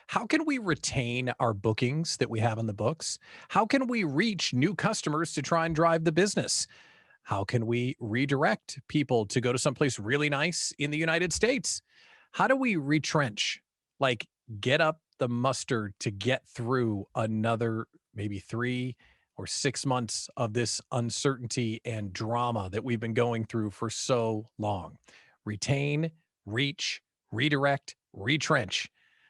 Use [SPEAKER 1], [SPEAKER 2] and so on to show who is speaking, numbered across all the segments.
[SPEAKER 1] How can we retain our bookings that we have on the books? How can we reach new customers to try and drive the business? How can we redirect people to go to someplace really nice in the United States? How do we retrench? Like, get up the mustard to get through another maybe 3 or 6 months of this uncertainty and drama that we've been going through for so long. Retain, reach, redirect, retrench.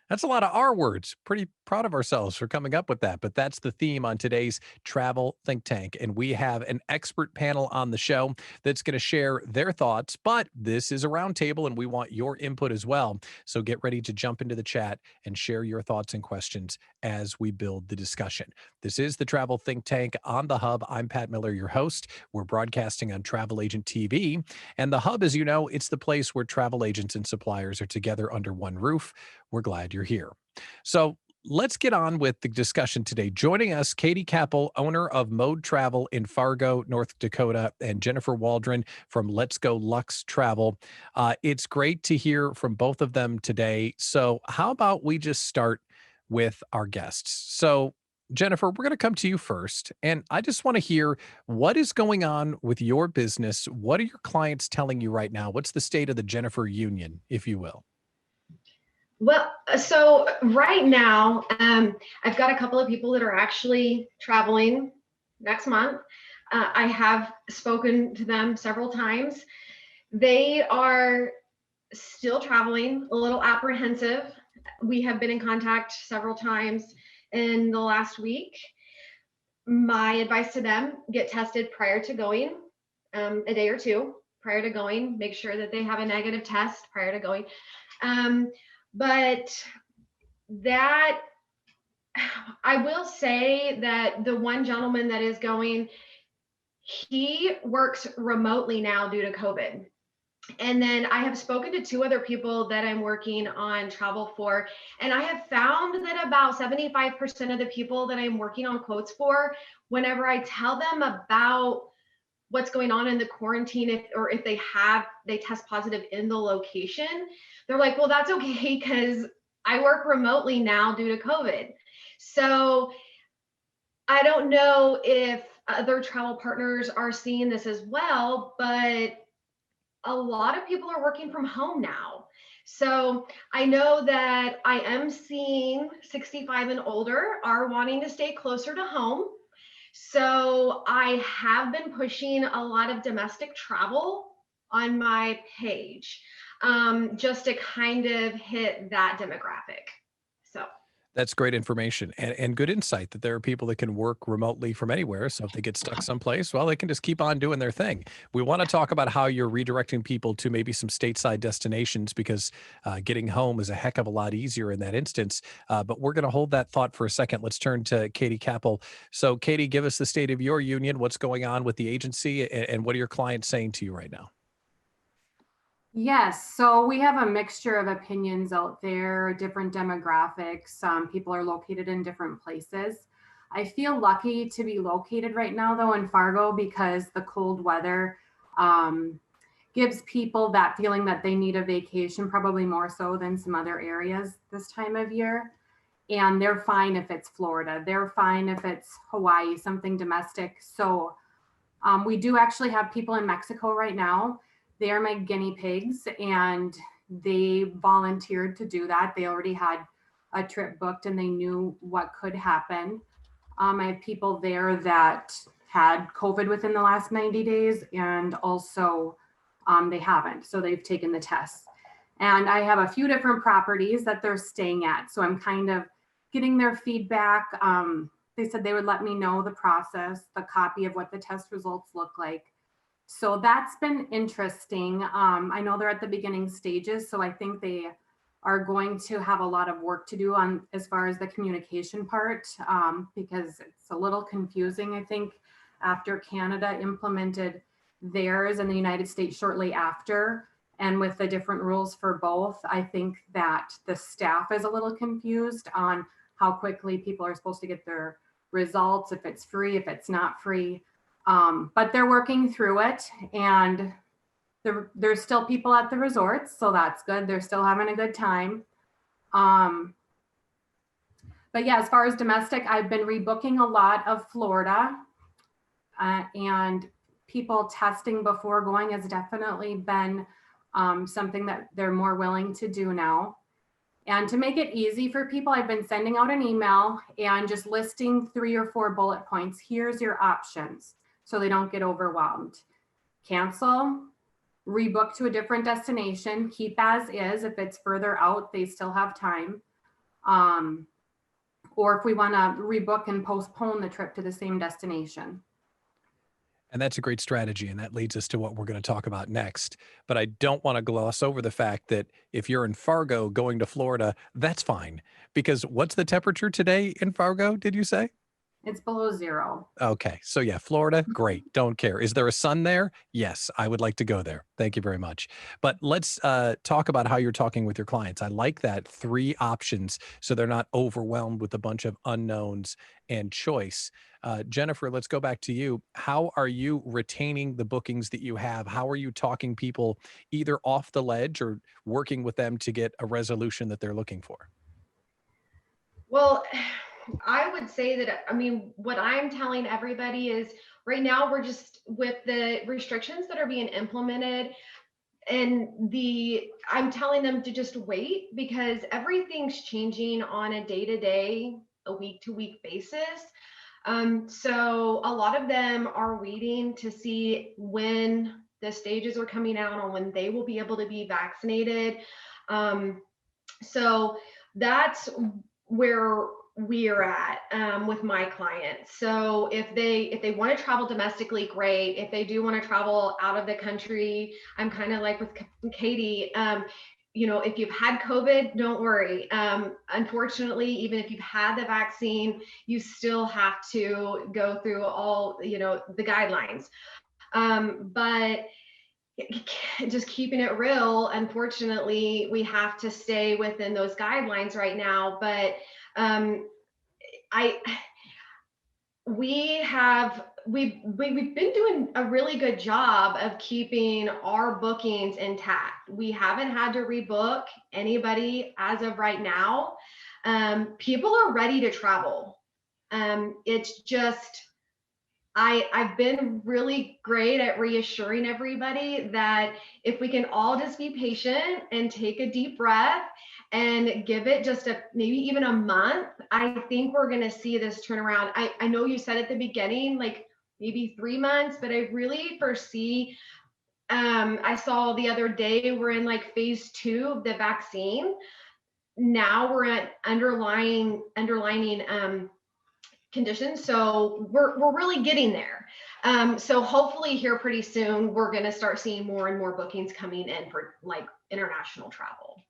[SPEAKER 1] That's a lot of R words. Pretty proud of ourselves for coming up with that. But that's the theme on today's Travel Think Tank. And we have an expert panel on the show that's going to share their thoughts. But this is a roundtable and we want your input as well. So get ready to jump into the chat and share your thoughts and questions as we build the discussion. This is the Travel Think Tank on the Hub. I'm Pat Miller, your host. We're broadcasting on Travel Agent TV. And the Hub, as you know, it's the place where travel agents and suppliers are together under one roof. We're glad you're here. So let's get on with the discussion today. Joining us, Katie Capel, owner of Mode Travel in Fargo, North Dakota, and Jennifer Waldron from Let's Go Lux Travel. It's great to hear from both of them today. So how about we just start with our guests? So Jennifer, we're going to come to you first. And I just want to hear what is going on with your business. What are your clients telling you right now? What's the state of the Jennifer Union, if you will?
[SPEAKER 2] Well, so right now, I've got a couple of people that are actually traveling next month. I have spoken to them several times. They are still traveling, a little apprehensive. We have been in contact several times in the last week. My advice to them, get tested prior to going, a day or two prior to going. Make sure that they have a negative test prior to going. But that, I will say that the one gentleman that is going, he works remotely now due to COVID. And then I have spoken to two other people that I'm working on travel for, and I have found that about 75% of the people that I'm working on quotes for, whenever I tell them about what's going on in the quarantine, if they test positive in the location, they're like, well, that's okay because I work remotely now due to COVID. So I don't know if other travel partners are seeing this as well, but a lot of people are working from home now. So I know that I am seeing 65 and older are wanting to stay closer to home. So I have been pushing a lot of domestic travel on my page, just to kind of hit that demographic. So
[SPEAKER 1] That's great information and good insight that there are people that can work remotely from anywhere. So if they get stuck someplace, well, they can just keep on doing their thing. We want to talk about how you're redirecting people to maybe some stateside destinations because getting home is a heck of a lot easier in that instance. But we're going to hold that thought for a second. Let's turn to Katie Capel. So Katie, give us the state of your union. What's going on with the agency and what are your clients saying to you right now?
[SPEAKER 3] Yes, so we have a mixture of opinions out there, different demographics. People are located in different places. I feel lucky to be located right now, though, in Fargo because the cold weather gives people that feeling that they need a vacation, probably more so than some other areas this time of year. And they're fine if it's Florida. They're fine if it's Hawaii, something domestic. So we do actually have people in Mexico right now. They are my guinea pigs and they volunteered to do that. They already had a trip booked and they knew what could happen. I have people there that had COVID within the last 90 days and also they haven't. So they've taken the tests. And I have a few different properties that they're staying at. So I'm kind of getting their feedback. They said they would let me know the process, the copy of what the test results look like. So that's been interesting. I know they're at the beginning stages, so I think they are going to have a lot of work to do on as far as the communication part, because it's a little confusing, I think, after Canada implemented theirs and the United States shortly after, and with the different rules for both, I think that the staff is a little confused on how quickly people are supposed to get their results, if it's free, if it's not free. But they're working through it and there's still people at the resorts. So that's good. They're still having a good time. But yeah, as far as domestic, I've been rebooking a lot of Florida, and people testing before going has definitely been something that they're more willing to do now. And to make it easy for people, I've been sending out an email and just listing 3 or 4 bullet points. Here's your options so they don't get overwhelmed. Cancel, rebook to a different destination, keep as is. If it's further out, they still have time. Or if we want to rebook and postpone the trip to the same destination.
[SPEAKER 1] And that's a great strategy. And that leads us to what we're going to talk about next. But I don't want to gloss over the fact that if you're in Fargo going to Florida, that's fine. Because what's the temperature today in Fargo, did you say?
[SPEAKER 3] It's below 0.
[SPEAKER 1] Okay. So yeah, Florida, great. Don't care. Is there a sun there? Yes, I would like to go there. Thank you very much. But let's talk about how you're talking with your clients. I like that 3 options so they're not overwhelmed with a bunch of unknowns and choice. Jennifer, let's go back to you. How are you retaining the bookings that you have? How are you talking people either off the ledge or working with them to get a resolution that they're looking for?
[SPEAKER 2] Well, I would say that, I mean, what I'm telling everybody is right now we're just with the restrictions that are being implemented, and I'm telling them to just wait because everything's changing on a day-to-day, a week-to-week basis. So a lot of them are waiting to see when the stages are coming out on when they will be able to be vaccinated. So that's where we're at with my clients. So if they want to travel domestically, great. If they do want to travel out of the country, I'm kind of like with Katie. If you've had COVID, don't worry. Unfortunately, even if you've had the vaccine, you still have to go through all the guidelines. But just keeping it real, unfortunately, we have to stay within those guidelines right now. But I we've been doing a really good job of keeping our bookings intact. We haven't had to rebook anybody as of right now. People are ready to travel. It's just I've been really great at reassuring everybody that if we can all just be patient and take a deep breath and give it just maybe even a month, I think we're going to see this turnaround. I know you said at the beginning, like maybe 3 months, but I really foresee, I saw the other day, we're in like phase 2 of the vaccine. Now we're at underlining conditions. So we're really getting there. So hopefully here pretty soon, we're going to start seeing more and more bookings coming in for like international travel.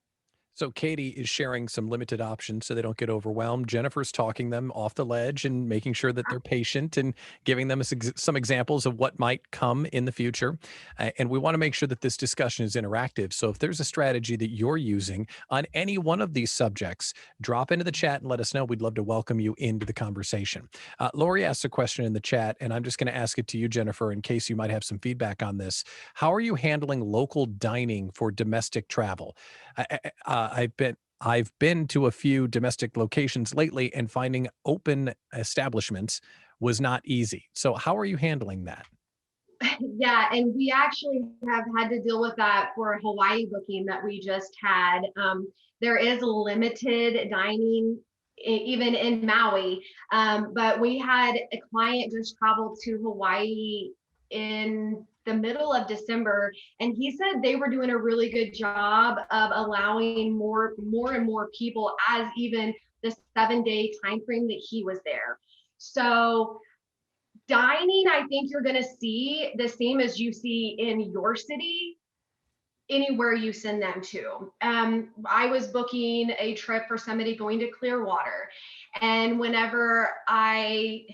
[SPEAKER 1] So Katie is sharing some limited options so they don't get overwhelmed. Jennifer's talking them off the ledge and making sure that they're patient and giving them some examples of what might come in the future. And we want to make sure that this discussion is interactive. So if there's a strategy that you're using on any one of these subjects, drop into the chat and let us know. We'd love to welcome you into the conversation. Lori asked a question in the chat, and I'm just going to ask it to you, Jennifer, in case you might have some feedback on this. How are you handling local dining for domestic travel? I've been to a few domestic locations lately, and finding open establishments was not easy. So how are you handling that?
[SPEAKER 2] Yeah, and we actually have had to deal with that for a Hawaii booking that we just had. There is limited dining even in Maui, but we had a client just travel to Hawaii in the middle of December, and he said they were doing a really good job of allowing more and more people as even the 7-day time frame that he was there. So dining, I think you're going to see the same as you see in your city anywhere you send them to. I was booking a trip for somebody going to Clearwater, and whenever I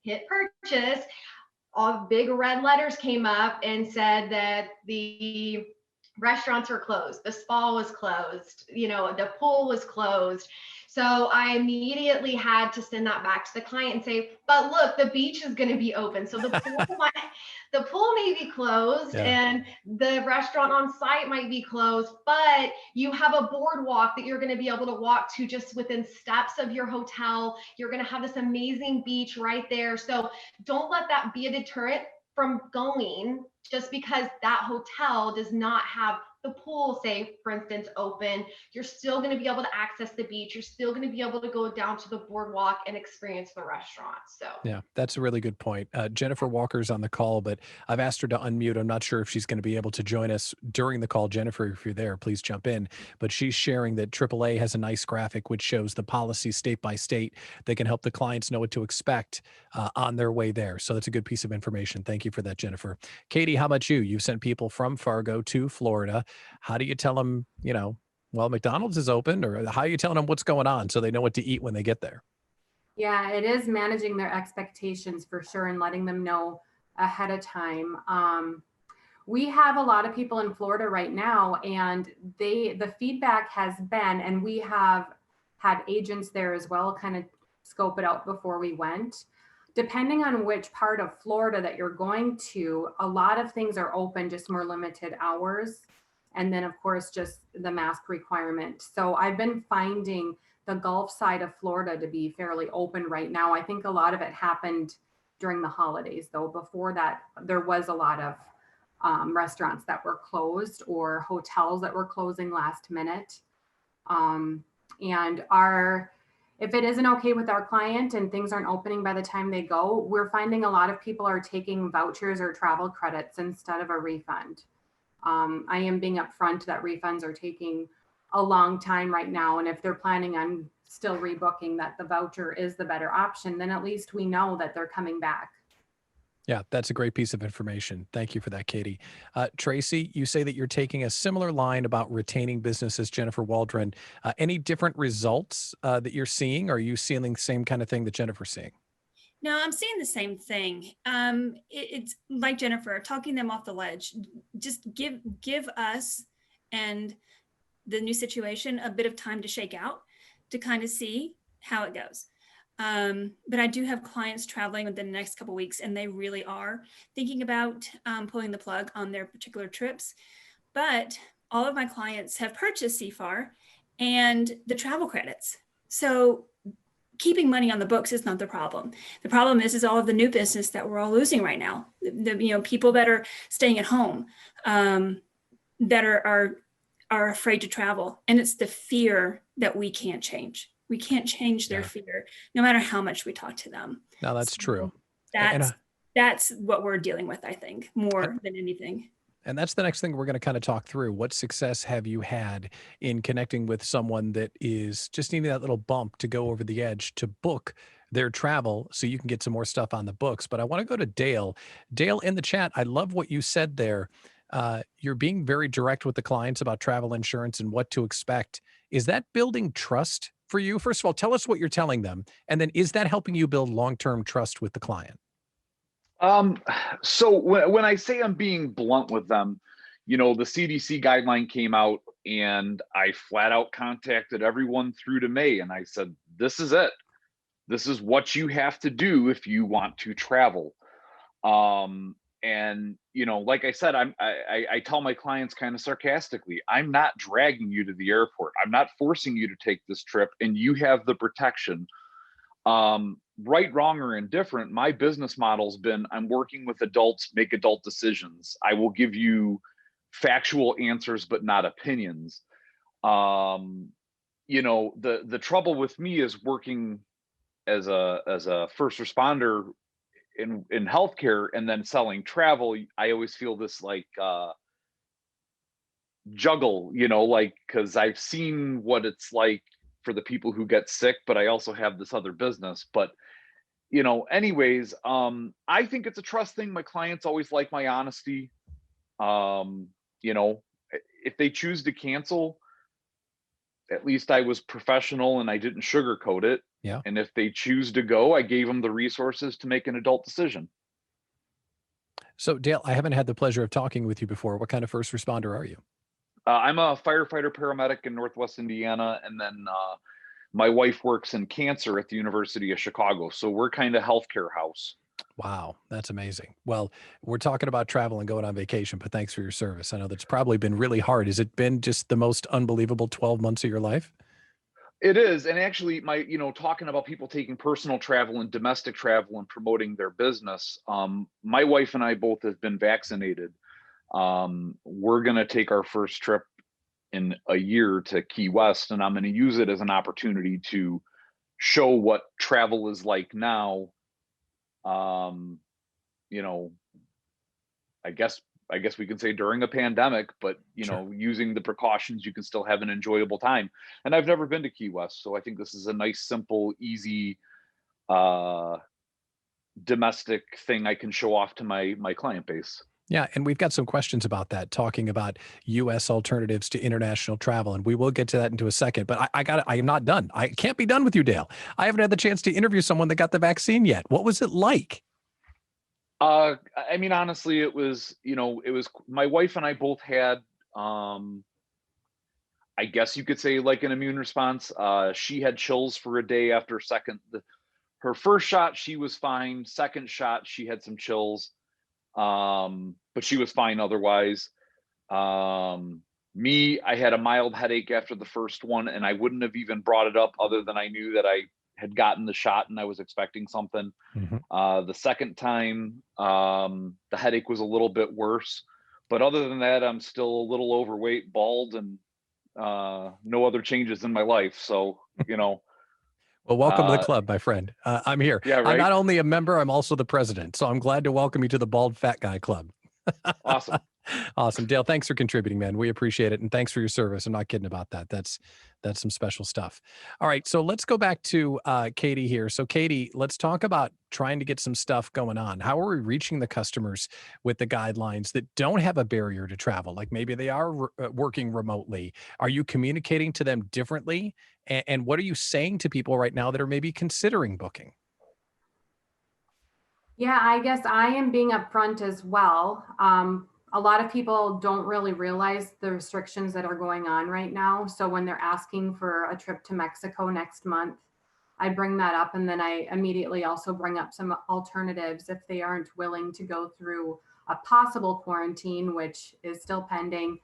[SPEAKER 2] hit purchase, all big red letters came up and said that the restaurants were closed, the spa was closed, the pool was closed. So I immediately had to send that back to the client and say, but look, the beach is going to be open. So the pool may be closed
[SPEAKER 1] Yeah.
[SPEAKER 2] and the restaurant on site might be closed, but you have a boardwalk that you're going to be able to walk to just within steps of your hotel. You're going to have this amazing beach right there. So don't let that be a deterrent from going just because that hotel does not have the pool, say, for instance, open. You're still going to be able to access the beach. You're still going to be able to go down to the boardwalk and experience the restaurant. So
[SPEAKER 1] Yeah, that's a really good point. Jennifer Walker's on the call, but I've asked her to unmute. I'm not sure if she's going to be able to join us during the call. Jennifer, if you're there, please jump in. But she's sharing that AAA has a nice graphic which shows the policy state by state that can help the clients know what to expect on their way there. So that's a good piece of information. Thank you for that, Jennifer. Katie, how about you? You've sent people from Fargo to Florida. How do you tell them, well, McDonald's is open, or how are you telling them what's going on so they know what to eat when they get there?
[SPEAKER 3] Yeah, it is managing their expectations for sure and letting them know ahead of time. We have a lot of people in Florida right now, and the feedback has been, and we have had agents there as well, kind of scope it out before we went. Depending on which part of Florida that you're going to, a lot of things are open, just more limited hours. And then, of course, just the mask requirement. So I've been finding the Gulf side of Florida to be fairly open right now. I think a lot of it happened during the holidays, though. Before that, there was a lot of restaurants that were closed or hotels that were closing last minute. And if it isn't okay with our client and things aren't opening by the time they go, we're finding a lot of people are taking vouchers or travel credits instead of a refund. I am being upfront that refunds are taking a long time right now. And if they're planning on still rebooking, that the voucher is the better option, then at least we know that they're coming back.
[SPEAKER 1] Yeah, that's a great piece of information. Thank you for that, Katie. Tracy, you say that you're taking a similar line about retaining business as Jennifer Waldron. Any different results that you're seeing? Or are you seeing the same kind of thing that Jennifer's seeing?
[SPEAKER 4] No, I'm seeing the same thing. It's like Jennifer, talking them off the ledge. Just give us and the new situation a bit of time to shake out, to kind of see how it goes. But I do have clients traveling within the next couple of weeks, and they really are thinking about pulling the plug on their particular trips. But all of my clients have purchased CFAR and the travel credits. So keeping money on the books is not the problem. The problem is all of the new business that we're all losing right now. The people that are staying at home, that are afraid to travel, and it's the fear that we can't change. We can't change their fear, no matter how much we talk to them.
[SPEAKER 1] No, that's true.
[SPEAKER 4] That's what we're dealing with, I think, more than anything.
[SPEAKER 1] And that's the next thing we're going to kind of talk through. What success have you had in connecting with someone that is just needing that little bump to go over the edge to book their travel so you can get some more stuff on the books? But I want to go to Dale. Dale, in the chat, I love what you said there. You're being very direct with the clients about travel insurance and what to expect. Is that building trust for you? First of all, tell us what you're telling them. And then is that helping you build long-term trust with the client?
[SPEAKER 5] So when I say I'm being blunt with them, the CDC guideline came out and I flat out contacted everyone through to May. And I said, this is it. This is what you have to do if you want to travel. And, like I said, I tell my clients kind of sarcastically, I'm not dragging you to the airport. I'm not forcing you to take this trip, and you have the protection. Right, wrong, or indifferent, my business model's been I'm working with adults, make adult decisions. I will give you factual answers, but not opinions. The trouble with me is working as a first responder in healthcare and then selling travel. I always feel this juggle, because I've seen what it's like for the people who get sick, but I also have this other business. But anyways, I think it's a trust thing. My clients always like my honesty. If they choose to cancel, at least I was professional and I didn't sugarcoat it.
[SPEAKER 1] Yeah.
[SPEAKER 5] And if they choose to go, I gave them the resources to make an adult decision.
[SPEAKER 1] So Dale, I haven't had the pleasure of talking with you before. What kind of first responder are you?
[SPEAKER 5] I'm a firefighter paramedic in Northwest Indiana, and then my wife works in cancer at the University of Chicago. So we're kind of healthcare house.
[SPEAKER 1] Wow, that's amazing. Well, we're talking about travel and going on vacation, but thanks for your service. I know that's probably been really hard. Has it been just the most unbelievable 12 months of your life?
[SPEAKER 5] It is. And actually, talking about people taking personal travel and domestic travel and promoting their business, my wife and I both have been vaccinated. We're going to take our first trip in a year to Key West, and I'm going to use it as an opportunity to show what travel is like now. Um, you know, I guess we can say during a pandemic, but
[SPEAKER 1] Sure.
[SPEAKER 5] using the precautions, you can still have an enjoyable time. And I've never been to Key West, so I think this is a nice, simple, easy uh domestic thing I can show off to my client base.
[SPEAKER 1] Yeah, and we've got some questions about that, talking about US alternatives to international travel. And we will get to that into a second. But I am not done. I can't be done with you, Dale. I haven't had the chance to interview someone that got the vaccine yet. What was it like?
[SPEAKER 5] I mean, honestly, it was my wife and I both had, I guess you could say, like, an immune response. She had chills for a day after her first shot, she was fine. Second shot, she had some chills. But she was fine otherwise. Me, I had a mild headache after the first one, and I wouldn't have even brought it up other than I knew that I had gotten the shot and I was expecting something.
[SPEAKER 1] Mhm.
[SPEAKER 5] The second time, the headache was a little bit worse, but other than that, I'm still a little overweight, bald, and no other changes in my life. So,
[SPEAKER 1] Well, welcome to the
[SPEAKER 5] uh,
[SPEAKER 1] club, my friend. I'm here.
[SPEAKER 5] yeah,
[SPEAKER 1] I'm
[SPEAKER 5] right.
[SPEAKER 1] not only a member, I'm also the president. So I'm glad to welcome you to the Bald Fat Guy Club.
[SPEAKER 5] Awesome.
[SPEAKER 1] Awesome. Dale, thanks for contributing, man. We appreciate it. And thanks for your service. I'm not kidding about that. That's some special stuff. All right. So let's go back to Katie here. So Katie, let's talk about trying to get some stuff going on. How are we reaching the customers with the guidelines that don't have a barrier to travel? Like maybe they are working remotely. Are you communicating to them differently? And what are you saying to people right now that are maybe considering booking?
[SPEAKER 3] Yeah, I guess I am being upfront as well. A lot of people don't really realize the restrictions that are going on right now. So when they're asking for a trip to Mexico next month, I bring that up. And then I immediately also bring up some alternatives if they aren't willing to go through a possible quarantine, which is still pending.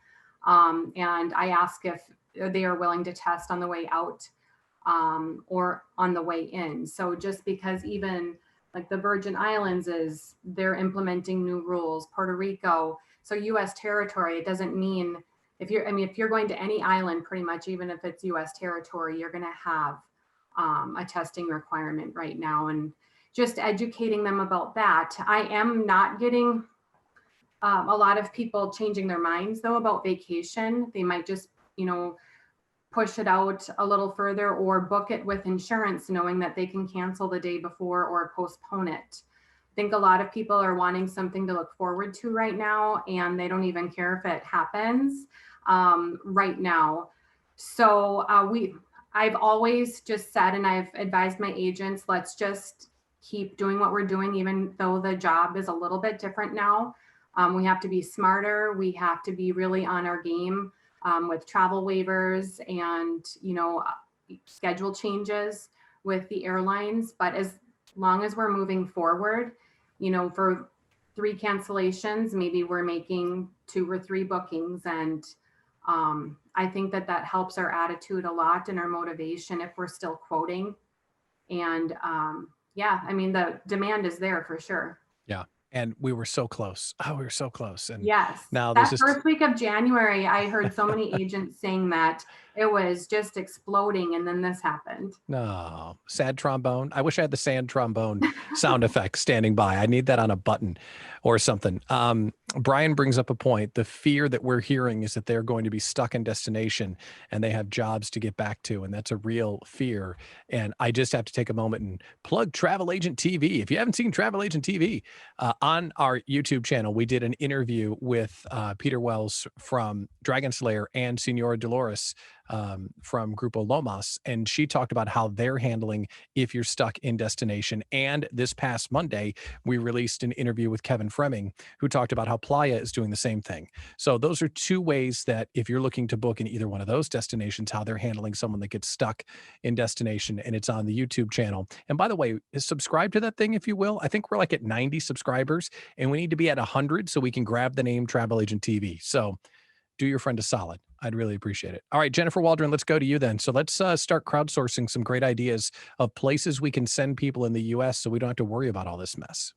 [SPEAKER 3] And I ask if they are willing to test on the way out or on the way in. So just because even like the Virgin Islands they're implementing new rules, Puerto Rico. So US territory, it doesn't mean if you're going to any island, pretty much, even if it's US territory, you're going to have a testing requirement right now. And just educating them about that. I am not getting a lot of people changing their minds though about vacation. They might just, push it out a little further or book it with insurance, knowing that they can cancel the day before or postpone it. I think a lot of people are wanting something to look forward to right now, and they don't even care if it happens right now. So I've always just said, and I've advised my agents, let's just keep doing what we're doing, even though the job is a little bit different now. We have to be smarter. We have to be really on our game with travel waivers and, schedule changes with the airlines. But as long as we're moving forward, for 3 cancellations, maybe we're making 2 or 3 bookings. And I think that helps our attitude a lot and our motivation if we're still quoting. And yeah, I mean, the demand is there for sure.
[SPEAKER 1] Yeah. And we were so close. Oh, we were so close. And
[SPEAKER 3] Yes.
[SPEAKER 1] now this
[SPEAKER 3] That
[SPEAKER 1] is
[SPEAKER 3] first week of January, I heard so many agents saying that it was just exploding. And then this happened.
[SPEAKER 1] no sad trombone. I wish I had the sand trombone sound effect standing by. I need that on a button or something. Brian brings up a point. The fear that we're hearing is that they're going to be stuck in destination and they have jobs to get back to. And that's a real fear. And I just have to take a moment and plug Travel Agent TV. If you haven't seen Travel Agent TV, on our YouTube channel, we did an interview with Peter Wells from Dragon Slayer and Senora Dolores from Grupo Lomas, and she talked about how they're handling if you're stuck in destination. And this past Monday, we released an interview with Kevin Fremming, who talked about how Playa is doing the same thing. So those are two ways that if you're looking to book in either one of those destinations, how they're handling someone that gets stuck in destination, and it's on the YouTube channel. And by the way, subscribe to that thing if you will. I think we're like at 90 subscribers, and we need to be at 100 so we can grab the name Travel Agent TV. So do your friend a solid. I'd really appreciate it. All right, Jennifer Waldron, let's go to you then. So let's start crowdsourcing some great ideas of places we can send people in the US so we don't have to worry about all this mess.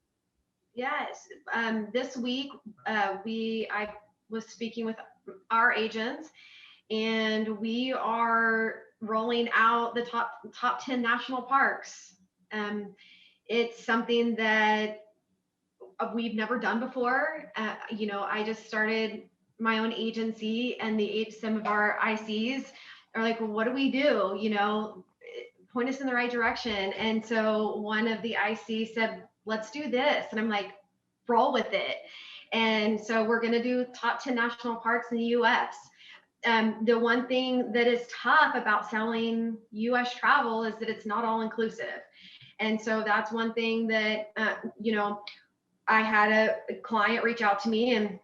[SPEAKER 2] Yes. This week, I was speaking with our agents, and we are rolling out the top 10 national parks. It's something that we've never done before. I just started my own agency, and some of our ICs are like, well, what do we do? Point us in the right direction. And so one of the ICs said, let's do this. And I'm like, roll with it. And so we're going to do top 10 national parks in the US. The one thing that is tough about selling US travel is that it's not all inclusive. And so that's one thing that, I had a client reach out to me and,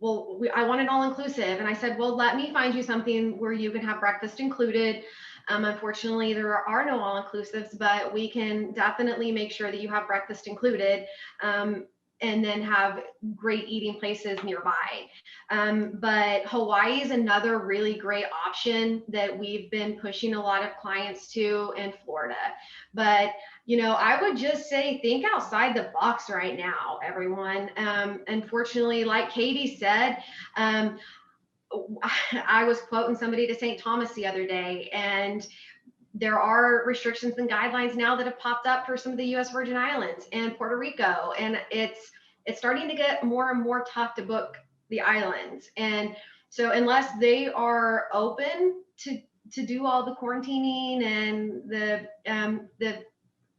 [SPEAKER 2] I want an all inclusive. And I said, well, let me find you something where you can have breakfast included. Unfortunately, there are no all inclusives, but we can definitely make sure that you have breakfast included. And then have great eating places nearby. But Hawaii is another really great option that we've been pushing a lot of clients to, in Florida. But, I would just say, think outside the box right now, everyone. Unfortunately, like Katie said, I was quoting somebody to St. Thomas the other day, and there are restrictions and guidelines now that have popped up for some of the U.S. Virgin Islands and Puerto Rico, and it's starting to get more and more tough to book the islands. And so unless they are open to do all the quarantining and the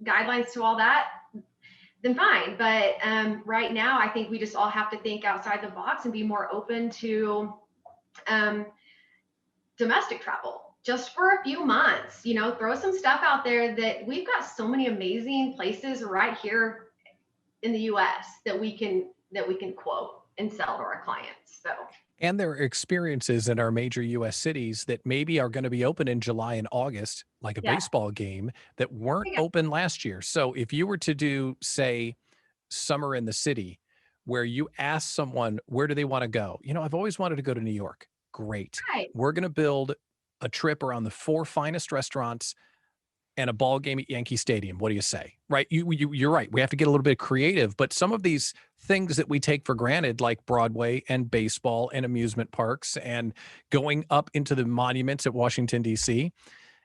[SPEAKER 2] guidelines to all that, then fine. But right now, I think we just all have to think outside the box and be more open to domestic travel just for a few months. Throw some stuff out there that we've got so many amazing places right here in the US that we can quote and sell to our clients. So,
[SPEAKER 1] And there are experiences in our major US cities that maybe are going to be open in July and August, like a
[SPEAKER 2] yeah.
[SPEAKER 1] baseball game, that weren't
[SPEAKER 2] Yeah.
[SPEAKER 1] open last year. So if you were to do, say, summer in the city, where you ask someone, where do they want to go? I've always wanted to go to New York. Great.
[SPEAKER 2] Right.
[SPEAKER 1] We're going to build a trip around the 4 finest restaurants and a ball game at Yankee Stadium. What do you say? Right? You're right. We have to get a little bit creative, but some of these things that we take for granted, like Broadway and baseball and amusement parks and going up into the monuments at Washington, D.C.,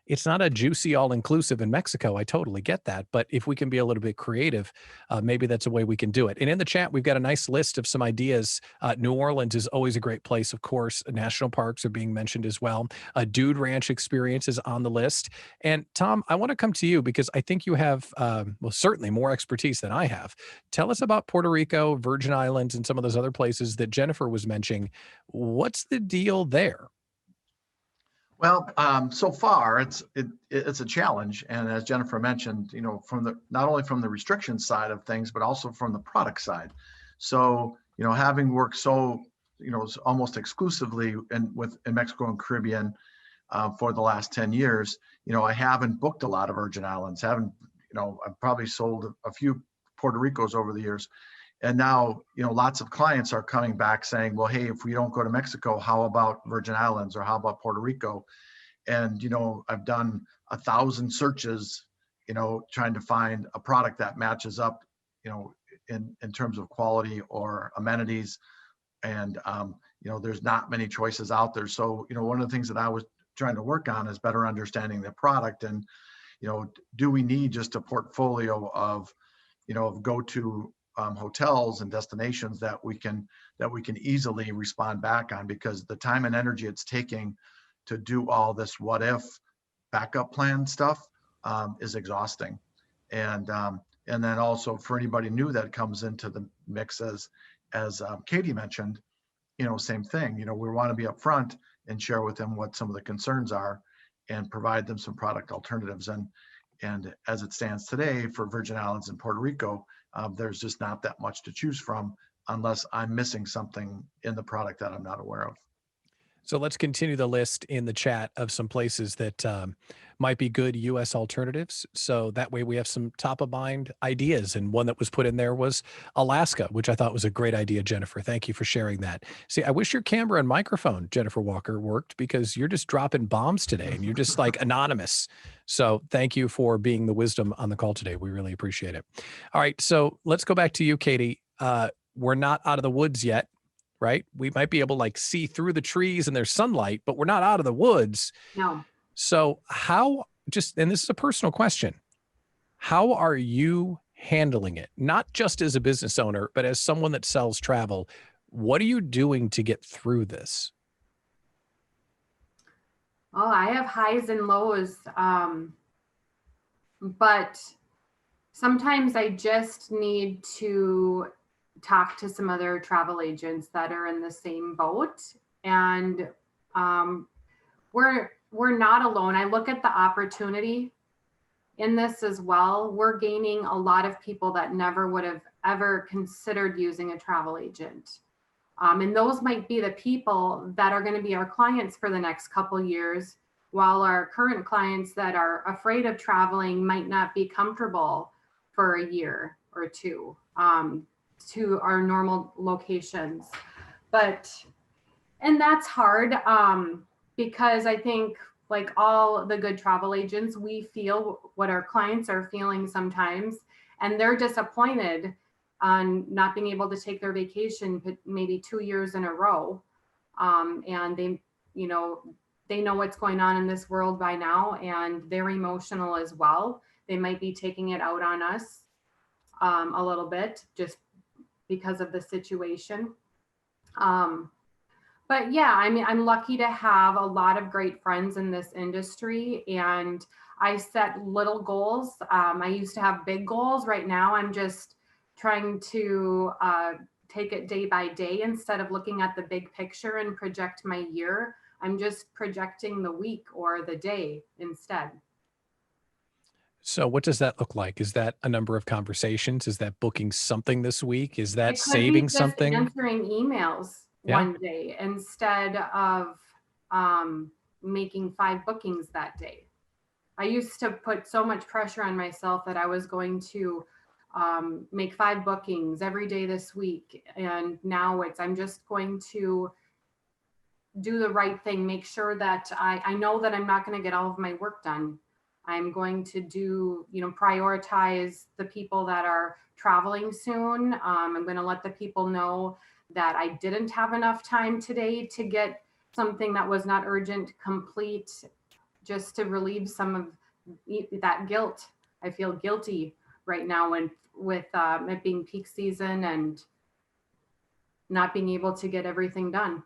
[SPEAKER 1] it's not a juicy all-inclusive in Mexico. I totally get that. But if we can be a little bit creative, maybe that's a way we can do it. And in the chat, we've got a nice list of some ideas. New Orleans is always a great place. Of course, national parks are being mentioned as well. A Dude Ranch experience is on the list. And Tom, I want to come to you because I think you have, certainly more expertise than I have. Tell us about Puerto Rico, Virgin Islands, and some of those other places that Jennifer was mentioning. What's the deal there?
[SPEAKER 6] Well, so far it's a challenge, and as Jennifer mentioned, from not only from the restriction side of things, but also from the product side. So, having worked almost exclusively in Mexico and Caribbean for the last 10 years, I haven't booked a lot of Virgin Islands. I've probably sold a few Puerto Ricos over the years. And now, lots of clients are coming back saying, well, hey, if we don't go to Mexico, how about Virgin Islands or how about Puerto Rico? And, I've done 1,000 searches, trying to find a product that matches up, in terms of quality or amenities. And, there's not many choices out there. So, one of the things that I was trying to work on is better understanding the product. And, do we need just a portfolio of, go-to hotels and destinations that we can easily respond back on, because the time and energy it's taking to do all this what if backup plan stuff is exhausting. And then also for anybody new that comes into the mix, as Katie mentioned, same thing. We want to be upfront and share with them what some of the concerns are and provide them some product alternatives. And as it stands today for Virgin Islands and Puerto Rico, there's just not that much to choose from unless I'm missing something in the product that I'm not aware of.
[SPEAKER 1] So let's continue the list in the chat of some places that might be good U.S. alternatives. So that way we have some top of mind ideas. And one that was put in there was Alaska, which I thought was a great idea, Jennifer. Thank you for sharing that. See, I wish your camera and microphone, Jennifer Walker, worked because you're just dropping bombs today and you're just like anonymous. So thank you for being the wisdom on the call today. We really appreciate it. All right. So let's go back to you, Katie. We're not out of the woods yet. Right? We might be able to like see through the trees and there's sunlight, but we're not out of the woods.
[SPEAKER 3] No.
[SPEAKER 1] So and this is a personal question, how are you handling it? Not just as a business owner, but as someone that sells travel. What are you doing to get through this?
[SPEAKER 3] Oh, I have highs and lows. But sometimes I just need to talk to some other travel agents that are in the same boat, and we're not alone. I look at the opportunity in this as well. We're gaining a lot of people that never would have ever considered using a travel agent, and those might be the people that are going to be our clients for the next couple years, while our current clients that are afraid of traveling might not be comfortable for a year or two to our normal locations. And that's hard because I think, like all the good travel agents, we feel what our clients are feeling sometimes, and they're disappointed on not being able to take their vacation maybe 2 years in a row. And they know what's going on in this world by now, and they're emotional as well. They might be taking it out on us a little bit just because of the situation. But yeah, I mean, I'm lucky to have a lot of great friends in this industry, and I set little goals. I used to have big goals. Right now, I'm just trying to take it day by day instead of looking at the big picture and project my year. I'm just projecting the week or the day instead.
[SPEAKER 1] So what does that look like? Is that a number of conversations? Is that booking something this week? Is that
[SPEAKER 3] It could be
[SPEAKER 1] saving
[SPEAKER 3] just
[SPEAKER 1] something?
[SPEAKER 3] answering emails one day instead of making 5 bookings that day. I used to put so much pressure on myself that I was going to make 5 bookings every day this week. And now I'm just going to do the right thing, make sure that I know that I'm not going to get all of my work done. I'm going to prioritize the people that are traveling soon. I'm going to let the people know that I didn't have enough time today to get something that was not urgent complete, just to relieve some of that guilt. I feel guilty right now with it being peak season and not being able to get everything done.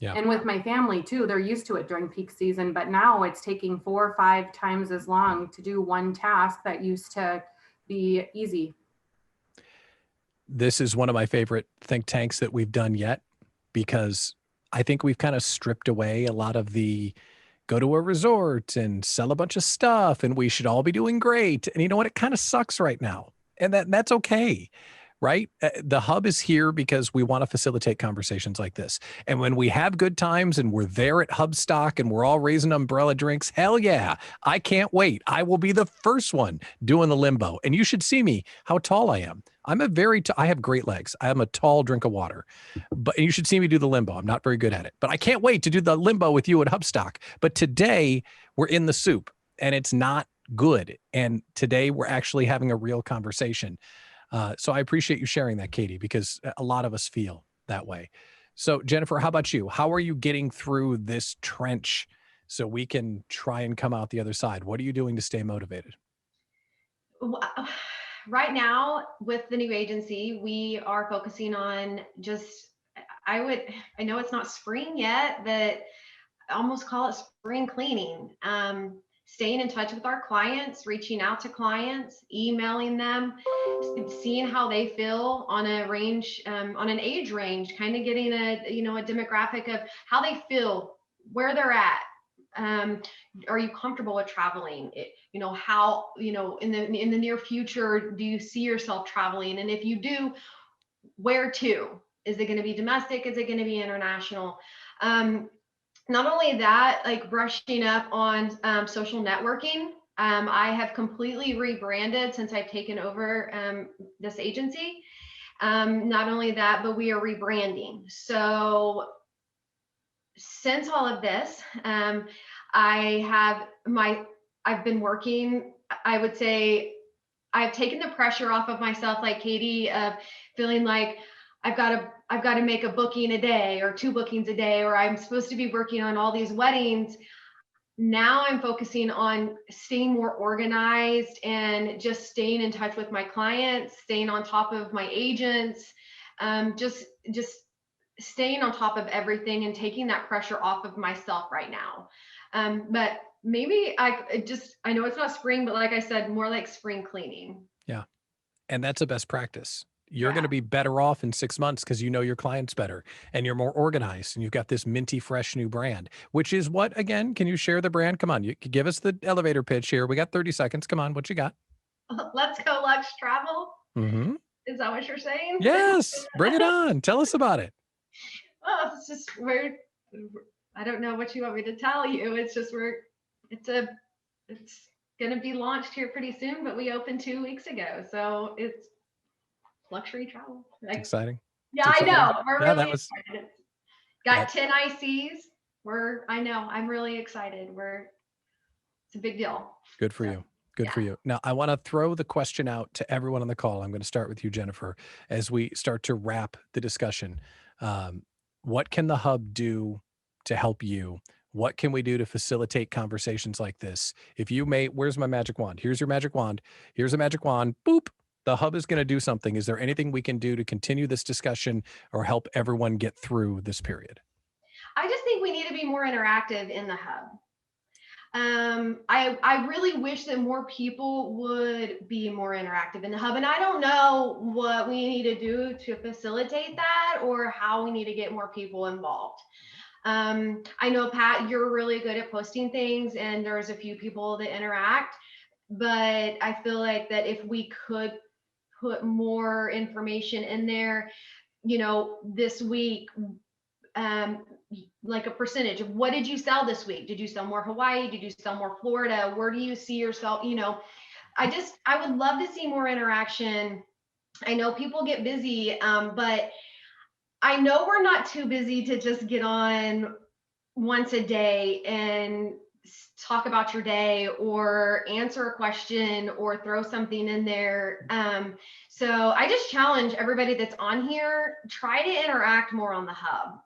[SPEAKER 1] Yeah.
[SPEAKER 3] And with my family too, they're used to it during peak season, but now it's taking 4 or 5 times as long to do one task that used to be easy.
[SPEAKER 1] This is one of my favorite think tanks that we've done yet, because I think we've kind of stripped away a lot of the go to a resort and sell a bunch of stuff and we should all be doing great. And you know what? It kind of sucks right now. And that's okay. Right? The hub is here because we want to facilitate conversations like this. And when we have good times and we're there at Hub Stock and we're all raising umbrella drinks, hell yeah, I can't wait. I will be the first one doing the limbo. And you should see me, how tall I am. I have great legs. I am a tall drink of water, but you should see me do the limbo. I'm not very good at it, but I can't wait to do the limbo with you at Hub Stock. But today we're in the soup and it's not good. And today we're actually having a real conversation. So I appreciate you sharing that, Katie, because a lot of us feel that way. So Jennifer, how about you? How are you getting through this trench so we can try and come out the other side? What are you doing to stay motivated?
[SPEAKER 2] Right now with the new agency, we are focusing on I know it's not spring yet, but I almost call it spring cleaning. staying in touch with our clients, reaching out to clients, emailing them, seeing how they feel on a range, on an age range, kind of getting a demographic of how they feel, where they're at. Are you comfortable with traveling? How, in the near future, do you see yourself traveling? And if you do, where to? Is it going to be domestic? Is it going to be international? Not only that, like brushing up on social networking. I have completely rebranded since I've taken over this agency. Not only that, but we are rebranding. So since all of this, I've been working, I would say I've taken the pressure off of myself, like Katie, of feeling like I've got to make a booking a day or 2 bookings a day, or I'm supposed to be working on all these weddings. Now I'm focusing on staying more organized and just staying in touch with my clients, staying on top of my agents, just staying on top of everything and taking that pressure off of myself right now. But maybe I know it's not spring, but like I said, more like spring cleaning.
[SPEAKER 1] Yeah. And that's a best practice. You're going to be better off in 6 months because you know your clients better and you're more organized and you've got this minty, fresh new brand, which is what, again, can you share the brand? Come on, you give us the elevator pitch here. We got 30 seconds. Come on, what you got?
[SPEAKER 2] Let's go Lux Travel.
[SPEAKER 1] Mm-hmm.
[SPEAKER 2] Is that what you're saying?
[SPEAKER 1] Yes, bring it on. Tell us about it.
[SPEAKER 2] Oh, it's just I don't know what you want me to tell you. It's just it's going to be launched here pretty soon, but we opened 2 weeks ago. So it's luxury travel.
[SPEAKER 1] It's exciting.
[SPEAKER 2] Yeah,
[SPEAKER 1] it's
[SPEAKER 2] I know. We're really excited. Got 10 ICs. I'm really excited. It's a big deal.
[SPEAKER 1] Good for you. Good for you. Now, I want to throw the question out to everyone on the call. I'm going to start with you, Jennifer, as we start to wrap the discussion. What can the hub do to help you? What can we do to facilitate conversations like this? Where's my magic wand? Here's your magic wand. Here's a magic wand. Boop. The hub is going to do something. Is there anything we can do to continue this discussion or help everyone get through this period?
[SPEAKER 2] I just think we need to be more interactive in the hub. I really wish that more people would be more interactive in the hub. And I don't know what we need to do to facilitate that or how we need to get more people involved. I know, Pat, you're really good at posting things and there's a few people that interact, but I feel like that if we could put more information in there, this week, like a percentage of what did you sell this week? Did you sell more Hawaii? Did you sell more Florida? Where do you see yourself? I would love to see more interaction. I know people get busy, but I know we're not too busy to just get on once a day and talk about your day or answer a question or throw something in there. So I just challenge everybody that's on here, try to interact more on the hub.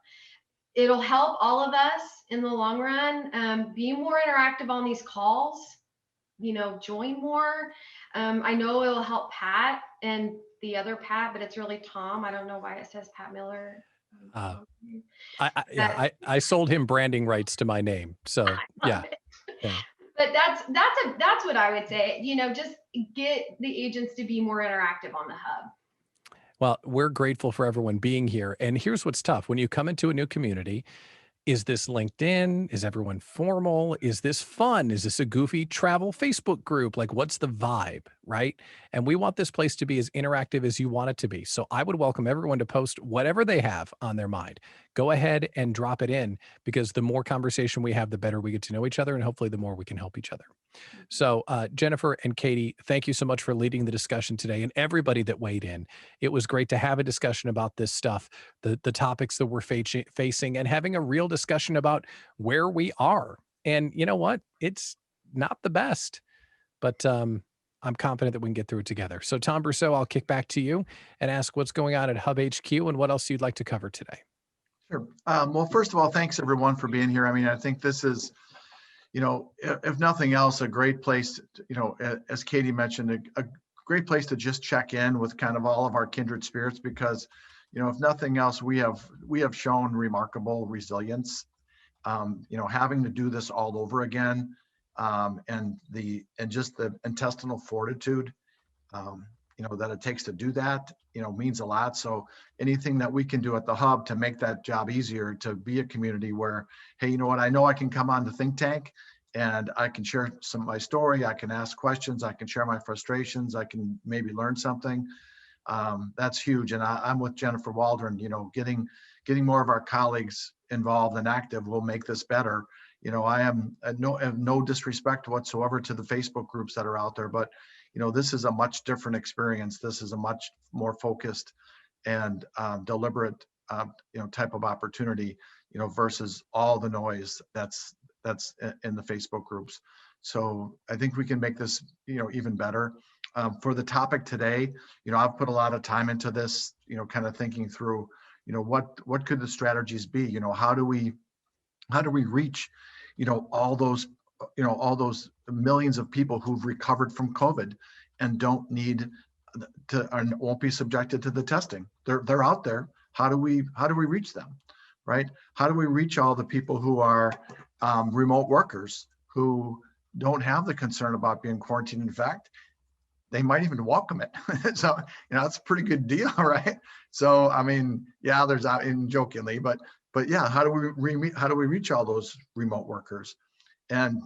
[SPEAKER 2] It'll help all of us in the long run. Be more interactive on these calls, join more. I know it'll help Pat and the other Pat, but it's really Tom. I don't know why it says Pat Miller.
[SPEAKER 1] I sold him branding rights to my name. So yeah.
[SPEAKER 2] But that's what I would say. Just get the agents to be more interactive on the hub.
[SPEAKER 1] Well, we're grateful for everyone being here. And here's what's tough. When you come into a new community, is this LinkedIn? Is everyone formal? Is this fun? Is this a goofy travel Facebook group? Like, what's the vibe, right? And we want this place to be as interactive as you want it to be. So I would welcome everyone to post whatever they have on their mind. Go ahead and drop it in, because the more conversation we have, the better we get to know each other, and hopefully the more we can help each other. So Jennifer and Katie, thank you so much for leading the discussion today, and everybody that weighed in. It was great to have a discussion about this stuff, the topics that we're facing, and having a real discussion about where we are. And you know what? It's not the best, but I'm confident that we can get through it together. So Tom Brousseau, I'll kick back to you and ask what's going on at Hub HQ and what else you'd like to cover today.
[SPEAKER 6] Sure. Well, first of all, thanks everyone for being here. I mean, I think this is, if nothing else, a great place, as Katie mentioned, a great place to just check in with kind of all of our kindred spirits, because, if nothing else, we have shown remarkable resilience. Having to do this all over again and just the intestinal fortitude, that it takes to do that, means a lot. So anything that we can do at the hub to make that job easier, to be a community where, hey, you know what, I know I can come on the think tank and I can share my story, I can ask questions, I can share my frustrations, I can maybe learn something. That's huge. And I'm with Jennifer Waldron, getting more of our colleagues involved and active will make this better. I have no disrespect whatsoever to the Facebook groups that are out there, but this is a much different experience. This is a much more focused and deliberate, type of opportunity, versus all the noise that's in the Facebook groups. So I think we can make this, even better. For the topic today, I've put a lot of time into this, kind of thinking through, what could the strategies be? How do we reach, all those millions of people who've recovered from COVID and don't need to, and won't be subjected to the testing? They're out there. How do we reach them, right? How do we reach all the people who are remote workers who don't have the concern about being quarantined? In fact, they might even welcome it. So, it's a pretty good deal, right? So, I mean, yeah, there's out in jokingly, but yeah, how do we reach all those remote workers? And,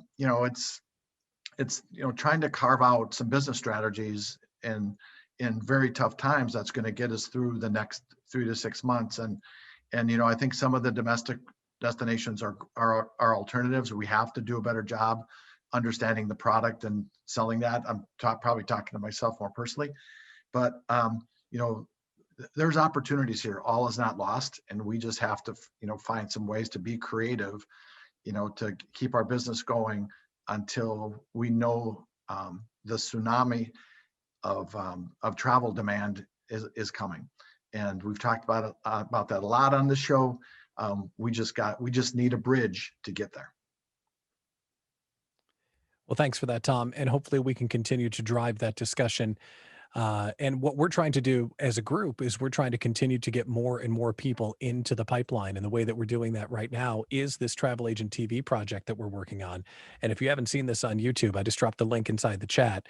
[SPEAKER 6] it's trying to carve out some business strategies in very tough times that's going to get us through the next 3 to 6 months. And I think some of the domestic destinations are alternatives. We have to do a better job understanding the product and selling that. I'm probably talking to myself more personally, but there's opportunities here. All is not lost, and we just have to find some ways to be creative, to keep our business going until we know the tsunami of travel demand is coming. And we've talked about that a lot on the show. We just need a bridge to get there.
[SPEAKER 1] Well, thanks for that, Tom. And hopefully we can continue to drive that discussion. And what we're trying to do as a group is we're trying to continue to get more and more people into the pipeline. And the way that we're doing that right now is this Travel Agent TV project that we're working on. And if you haven't seen this on YouTube, I just dropped the link inside the chat.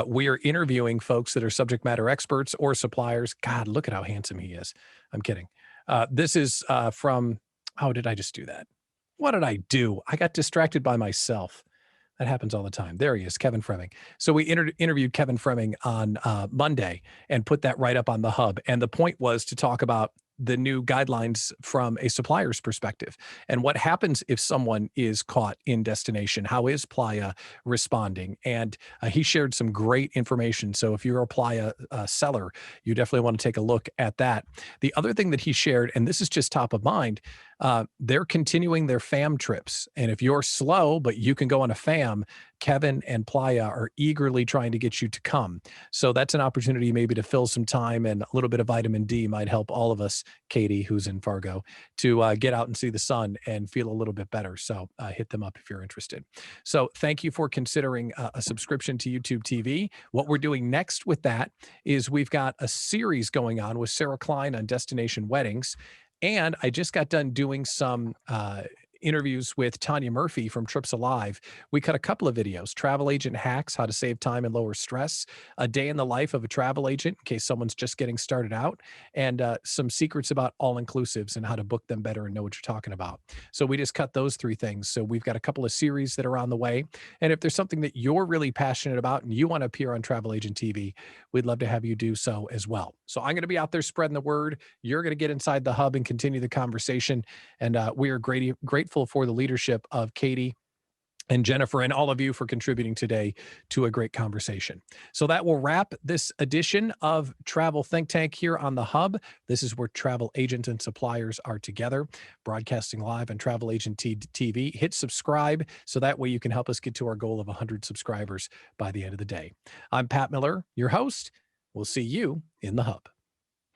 [SPEAKER 1] We are interviewing folks that are subject matter experts or suppliers. God, look at how handsome he is. I'm kidding. This is from, how did I just do that? What did I do? I got distracted by myself. That happens all the time. There he is, Kevin Fremming. So we interviewed Kevin Fremming on Monday and put that right up on the hub. And the point was to talk about the new guidelines from a supplier's perspective and what happens if someone is caught in destination. How is Playa responding? And he shared some great information. So if you're a Playa seller, you definitely want to take a look at that. The other thing that he shared, and this is just top of mind, they're continuing their FAM trips. And if you're slow, but you can go on a FAM, Kevin and Playa are eagerly trying to get you to come. So that's an opportunity maybe to fill some time, and a little bit of vitamin D might help all of us, Katie, who's in Fargo, to get out and see the sun and feel a little bit better. So hit them up if you're interested. So thank you for considering a subscription to YouTube TV. What we're doing next with that is we've got a series going on with Sarah Klein on destination weddings. And I just got done doing some interviews with Tanya Murphy from Trips Alive. We cut a couple of videos: travel agent hacks, how to save time and lower stress, a day in the life of a travel agent in case someone's just getting started out, and some secrets about all-inclusives and how to book them better and know what you're talking about. So we just cut those 3 things. So we've got a couple of series that are on the way. And if there's something that you're really passionate about and you want to appear on Travel Agent TV, we'd love to have you do so as well. So I'm going to be out there spreading the word. You're going to get inside the hub and continue the conversation. And we are grateful for the leadership of Katie and Jennifer and all of you for contributing today to a great conversation. So that will wrap this edition of Travel Think Tank here on the Hub. This is where travel agents and suppliers are together, broadcasting live on Travel Agent TV. Hit subscribe so that way you can help us get to our goal of 100 subscribers by the end of the day. I'm Pat Miller, your host. We'll see you in the Hub.